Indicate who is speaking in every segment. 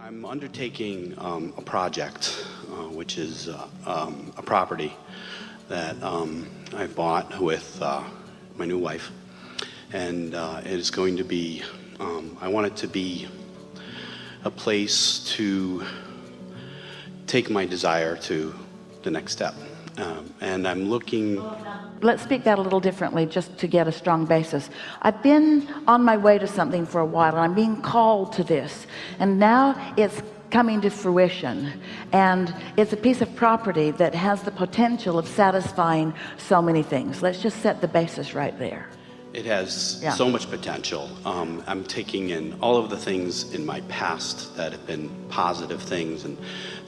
Speaker 1: I'm undertaking a project, which is a property that I bought with my new wife, and it is going to be, I want it to be a place to take my desire to the next step, and I'm looking.
Speaker 2: Let's speak that a little differently just to get a strong basis. I've been on my way to something for a while, and I'm being called to this, and now it's coming to fruition, and it's a piece of property that has the potential of satisfying so many things. Let's just set the basis right there.
Speaker 1: It has so much potential. I'm taking in all of the things in my past that have been positive things, and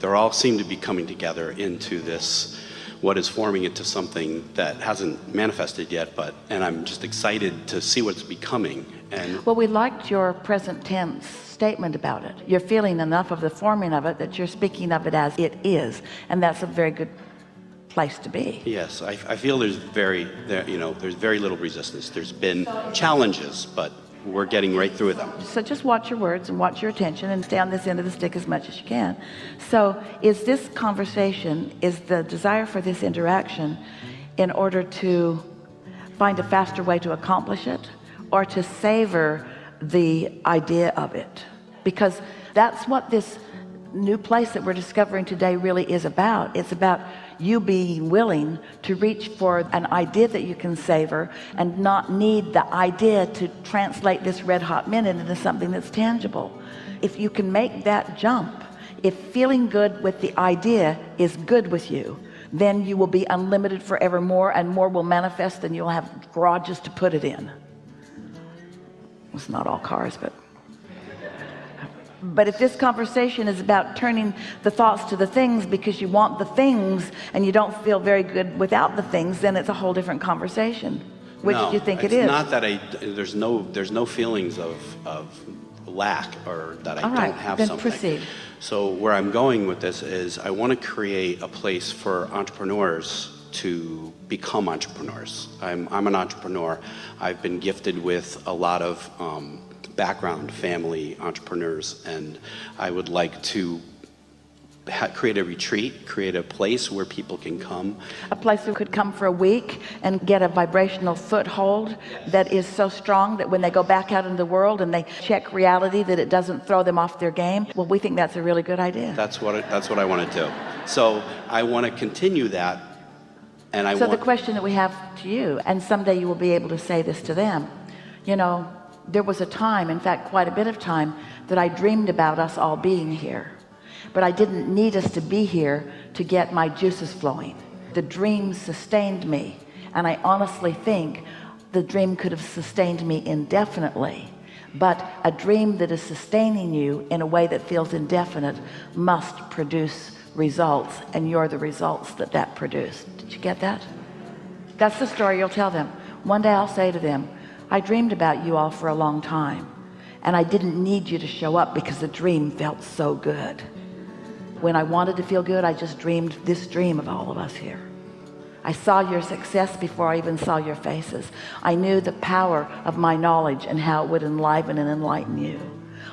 Speaker 1: they all seem to be coming together into this, what is forming into something that hasn't manifested yet, and I'm just excited to see what it's becoming. And
Speaker 2: well, we liked your present tense statement about it. You're feeling enough of the forming of it that you're speaking of it as it is, and that's a very good place to be.
Speaker 1: Yes, I feel there's very little resistance. There's been challenges, but we're getting right through them.
Speaker 2: So just watch your words and watch your attention and stay on this end of the stick as much as you can. So is this conversation, is the desire for this interaction in order to find a faster way to accomplish it, or to savor the idea of it? Because that's what this new place that we're discovering today really is about. It's about you being willing to reach for an idea that you can savor and not need the idea to translate this red hot minute into something that's tangible. If you can make that jump, if feeling good with the idea is good with you, then you will be unlimited forevermore, and more will manifest, and you'll have garages to put it in. It's not all cars, but if this conversation is about turning the thoughts to the things because you want the things and you don't feel very good without the things, then it's a whole different conversation. Which do you think it is?
Speaker 1: It's not that there's no feelings of lack or that I don't have
Speaker 2: then
Speaker 1: something.
Speaker 2: Proceed.
Speaker 1: So where I'm going with this is I want to create a place for entrepreneurs to become entrepreneurs. I'm an entrepreneur. I've been gifted with a lot of background, family entrepreneurs, and I would like to create a retreat, create a place where people can come.
Speaker 2: A place who could come for a week and get a vibrational foothold that is so strong that when they go back out into the world and they check reality, that it doesn't throw them off their game. Well, we think that's a really good idea.
Speaker 1: That's what I want to do. So I want to continue that. And
Speaker 2: the question that we have to you, and someday you will be able to say this to them, there was a time, in fact quite a bit of time, that I dreamed about us all being here, but I didn't need us to be here to get my juices flowing. The dream sustained me, and I honestly think the dream could have sustained me indefinitely, but a dream that is sustaining you in a way that feels indefinite must produce results, and you're the results that produced. Did you get that? That's the story you'll tell them. One day I'll say to them, I dreamed about you all for a long time, and I didn't need you to show up because the dream felt so good. When I wanted to feel good, I just dreamed this dream of all of us here. I saw your success before I even saw your faces. I knew the power of my knowledge and how it would enliven and enlighten you.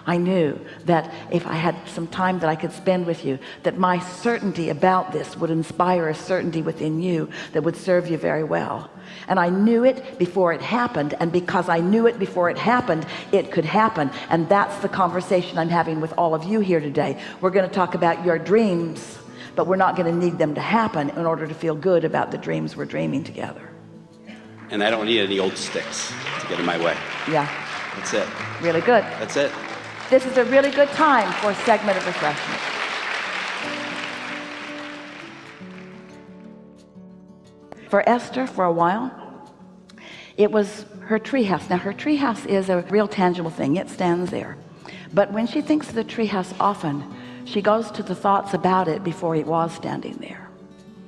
Speaker 2: I knew that if I had some time that I could spend with you, that my certainty about this would inspire a certainty within you that would serve you very well. And I knew it before it happened, and because I knew it before it happened, it could happen. And that's the conversation I'm having with all of you here today. We're going to talk about your dreams, but we're not going to need them to happen in order to feel good about the dreams we're dreaming together.
Speaker 1: And I don't need any old sticks to get in my way.
Speaker 2: Yeah.
Speaker 1: That's it.
Speaker 2: Really good.
Speaker 1: That's it.
Speaker 2: This is a really good time for a segment of refreshment. For Esther, for a while, it was her treehouse. Now, her treehouse is a real tangible thing. It stands there. But when she thinks of the treehouse often, she goes to the thoughts about it before it was standing there.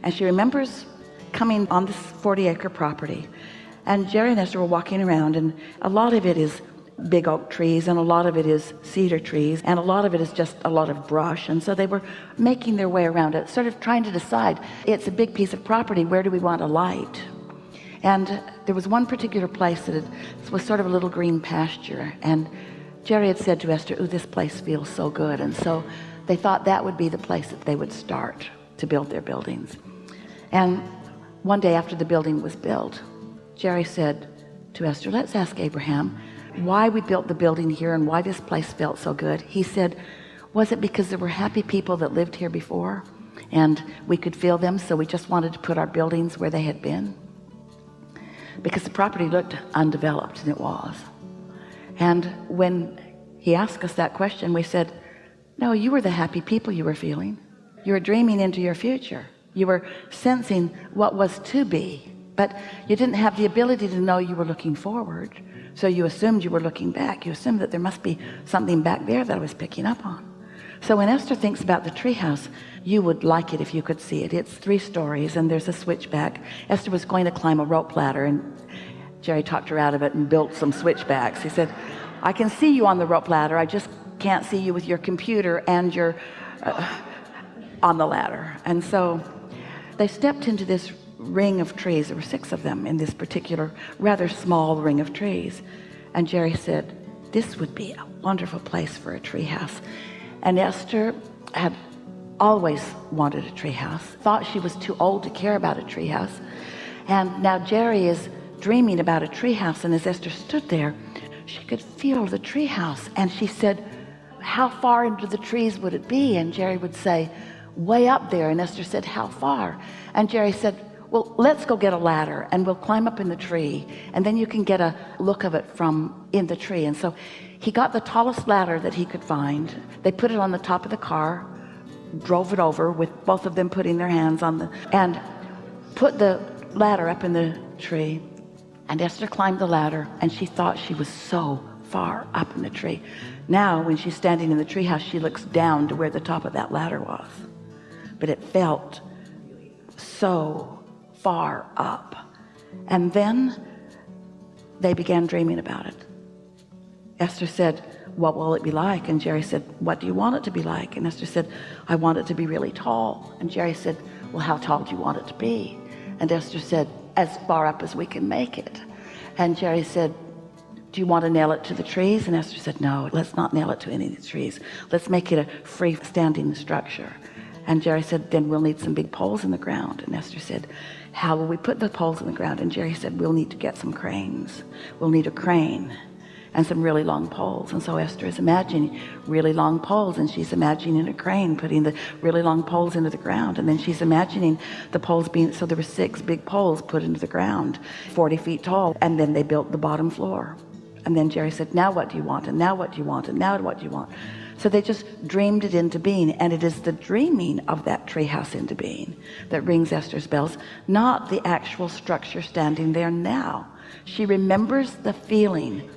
Speaker 2: And she remembers coming on this 40-acre property. And Jerry and Esther were walking around, and a lot of it is big oak trees, and a lot of it is cedar trees, and a lot of it is just a lot of brush. And so they were making their way around it, sort of trying to decide, it's a big piece of property, where do we want a light? And there was one particular place that was sort of a little green pasture, and Jerry had said to Esther, "Ooh, this place feels so good." And so they thought that would be the place that they would start to build their buildings. And one day after the building was built, Jerry said to Esther, "Let's ask Abraham why we built the building here and why this place felt so good." He said, "Was it because there were happy people that lived here before and we could feel them, so we just wanted to put our buildings where they had been?" Because the property looked undeveloped, and it was. And when he asked us that question, we said, "No, you were the happy people you were feeling. You were dreaming into your future. You were sensing what was to be, but you didn't have the ability to know you were looking forward. So you assumed you were looking back. You assumed that there must be something back there that I was picking up on." So when Esther thinks about the treehouse, you would like it if you could see it. It's 3 stories and there's a switchback. Esther was going to climb a rope ladder and Jerry talked her out of it and built some switchbacks. He said, "I can see you on the rope ladder. I just can't see you with your computer and your on the ladder." And so they stepped into this ring of trees. There were 6 of them in this particular rather small ring of trees. And Jerry said, "This would be a wonderful place for a treehouse." And Esther had always wanted a treehouse, thought she was too old to care about a treehouse. And now Jerry is dreaming about a treehouse, and as Esther stood there, she could feel the treehouse. And she said, "How far into the trees would it be?" And Jerry would say, "Way up there." And Esther said, "How far?" And Jerry said, "Well, let's go get a ladder and we'll climb up in the tree, and then you can get a look of it from in the tree." And so he got the tallest ladder that he could find. They put it on the top of the car, drove it over with both of them putting their hands on the, and put the ladder up in the tree. And Esther climbed the ladder, and she thought she was so far up in the tree. Now, when she's standing in the treehouse, she looks down to where the top of that ladder was. But it felt so far up. And then they began dreaming about it. Esther said, "What will it be like?" And Jerry said, "What do you want it to be like?" And Esther said, "I want it to be really tall." And Jerry said, "Well, how tall do you want it to be?" And Esther said, "As far up as we can make it." And Jerry said, "Do you want to nail it to the trees?" And Esther said, "No, let's not nail it to any of the trees. Let's make it a free-standing structure." And Jerry said, "Then we'll need some big poles in the ground." And Esther said, "How will we put the poles in the ground?" And Jerry said, "We'll need to get some cranes. We'll need a crane and some really long poles." And so Esther is imagining really long poles, and she's imagining a crane putting the really long poles into the ground. And then she's imagining the poles being, so there were 6 big poles put into the ground, 40 feet tall. And then they built the bottom floor. And then Jerry said, "Now what do you want? And now what do you want? And now what do you want?" So they just dreamed it into being. And it is the dreaming of that treehouse into being that rings Esther's bells, not the actual structure standing there now. She remembers the feeling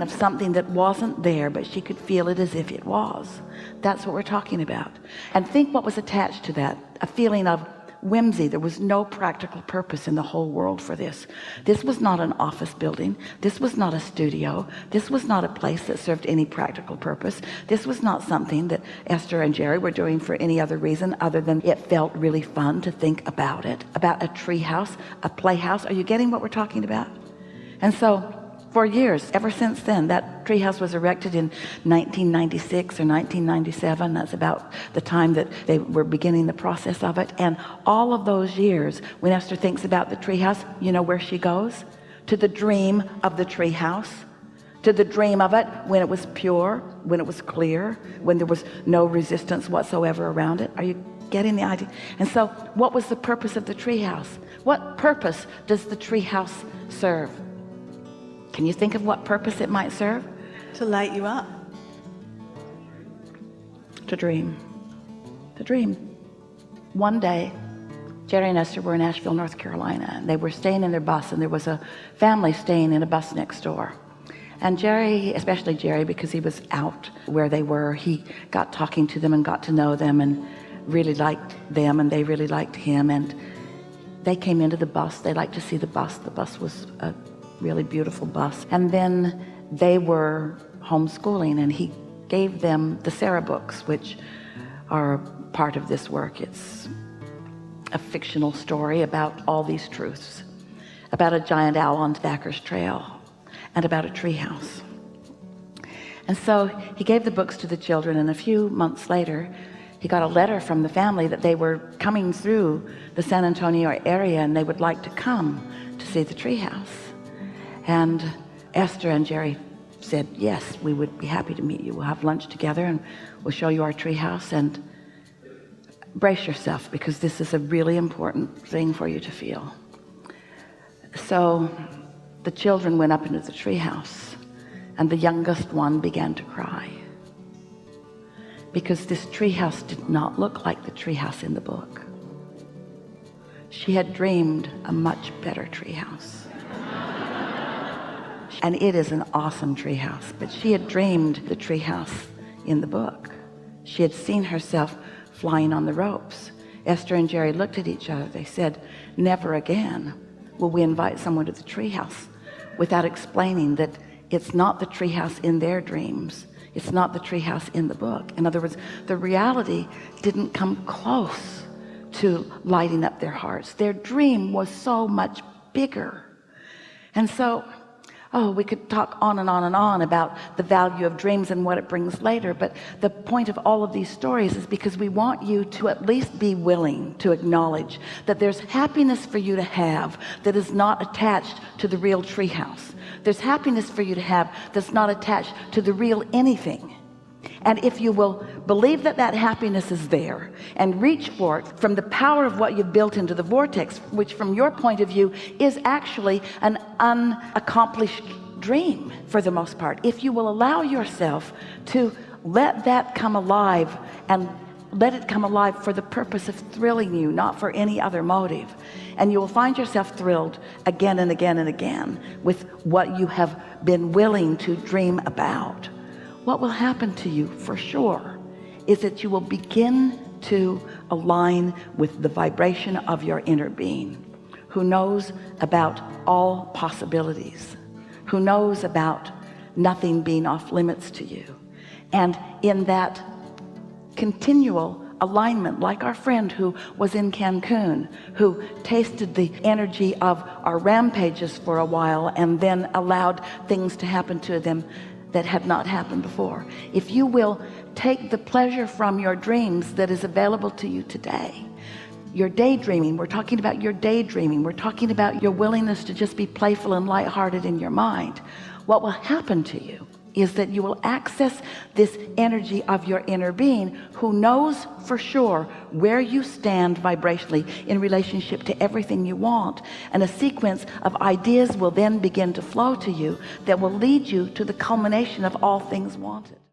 Speaker 2: of something that wasn't there, but she could feel it as if it was. That's what we're talking about. And think what was attached to that, a feeling of whimsy. There was no practical purpose in the whole world for this. This was not an office building. This was not a studio. This was not a place that served any practical purpose. This was not something that Esther and Jerry were doing for any other reason other than it felt really fun to think about it, about a tree house, a playhouse. Are you getting what we're talking about? And so for years, ever since then, that treehouse was erected in 1996 or 1997. That's about the time that they were beginning the process of it. And all of those years, when Esther thinks about the treehouse, you know where she goes? To the dream of the treehouse, to the dream of it when it was pure, when it was clear, when there was no resistance whatsoever around it. Are you getting the idea? And so, what was the purpose of the treehouse? What purpose does the treehouse serve? Can you think of what purpose it might serve?
Speaker 3: To light you up.
Speaker 2: To dream. To dream. One day, Jerry and Esther were in Asheville, North Carolina, and they were staying in their bus, and there was a family staying in a bus next door. And Jerry, especially Jerry, because he was out where they were, he got talking to them and got to know them and really liked them, and they really liked him. And they came into the bus. They liked to see the bus. The bus was a really beautiful bus. And then they were homeschooling, and he gave them the Sarah books, which are part of this work. It's a fictional story about all these truths, about a giant owl on Thacker's Trail, and about a treehouse. And so he gave the books to the children, and a few months later he got a letter from the family that they were coming through the San Antonio area and they would like to come to see the treehouse. And Esther and Jerry said, yes, we would be happy to meet you. We'll have lunch together and we'll show you our treehouse, and brace yourself because this is a really important thing for you to feel. So the children went up into the treehouse, and the youngest one began to cry because this treehouse did not look like the treehouse in the book. She had dreamed a much better treehouse. And it is an awesome treehouse, but she had dreamed the treehouse in the book. She had seen herself flying on the ropes. Esther and Jerry looked at each other. They said, never again will we invite someone to the treehouse without explaining that it's not the treehouse in their dreams. It's not the treehouse in the book. In other words, the reality didn't come close to lighting up their hearts. Their dream was so much bigger. And so, we could talk on and on and on about the value of dreams and what it brings later, but the point of all of these stories is because we want you to at least be willing to acknowledge that there's happiness for you to have that is not attached to the real treehouse. There's happiness for you to have that's not attached to the real anything. And if you will believe that that happiness is there and reach for it from the power of what you've built into the vortex, which from your point of view is actually an unaccomplished dream for the most part, if you will allow yourself to let that come alive and let it come alive for the purpose of thrilling you, not for any other motive, and you will find yourself thrilled again and again and again with what you have been willing to dream about. What will happen to you for sure is that you will begin to align with the vibration of your inner being, who knows about all possibilities, who knows about nothing being off limits to you. And in that continual alignment, like our friend who was in Cancun, who tasted the energy of our rampages for a while and then allowed things to happen to them that had not happened before. If you will take the pleasure from your dreams that is available to you today, your daydreaming, we're talking about your daydreaming, we're talking about your willingness to just be playful and lighthearted in your mind, what will happen to you is that you will access this energy of your inner being who knows for sure where you stand vibrationally in relationship to everything you want, and a sequence of ideas will then begin to flow to you that will lead you to the culmination of all things wanted.